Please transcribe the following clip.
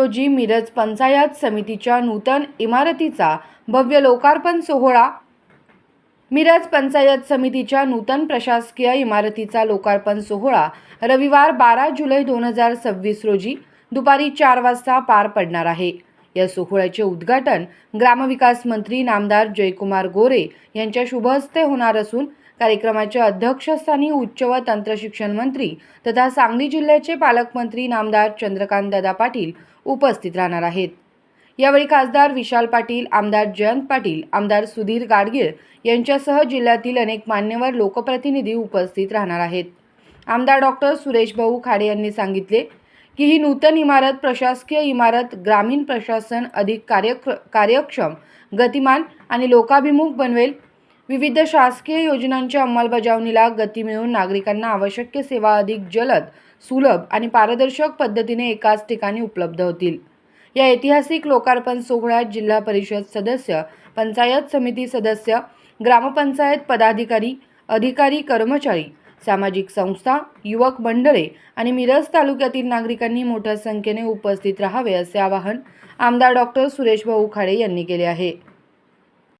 रोजी मिरज पंचायत समितीच्या नूतन इमारतीचा भव्य लोकार्पण सोहळा मिरज पंचायत समितीच्या नूतन प्रशासकीय इमारतीचा लोकार्पण सोहळा रविवार 12 जुलै 2026 रोजी दुपारी 4 वाजता पार पडणार आहे। या सोहळ्याचे उद्घाटन ग्रामविकास मंत्री नामदार जयकुमार गोरे यांच्या शुभ हस्ते होणार असून कार्यक्रमाच्या अध्यक्षस्थानी उच्च व तंत्रशिक्षण मंत्री तथा सांगली जिल्ह्याचे पालकमंत्री नामदार चंद्रकांतदादा पाटील उपस्थित राहणार आहेत। यावेळी खासदार विशाल पाटील, आमदार जयंत पाटील, आमदार सुधीर गाडगीळ यांच्यासह जिल्ह्यातील अनेक मान्यवर लोकप्रतिनिधी उपस्थित राहणार आहेत। आमदार डॉक्टर सुरेश भाऊ खाडे यांनी सांगितले की ही नूतन इमारत प्रशासकीय इमारत ग्रामीण प्रशासन अधिक कार्यक्षम, गतिमान आणि लोकाभिमुख बनवेल। विविध शासकीय योजनांच्या अंमलबजावणीला गती मिळवून नागरिकांना आवश्यक सेवा अधिक जलद, सुलभ आणि पारदर्शक पद्धतीने एकाच ठिकाणी उपलब्ध होतील। या ऐतिहासिक लोकार्पण सोहळ्यात जिल्हा परिषद सदस्य, पंचायत समिती सदस्य, ग्रामपंचायत पदाधिकारी, अधिकारी, कर्मचारी, सामाजिक संस्था, युवक मंडळे आणि मिरज तालुक्यातील नागरिकांनी मोठ्या संख्येने उपस्थित राहावे असे आवाहन आमदार डॉक्टर सुरेश भाऊ खाडे यांनी केले आहे।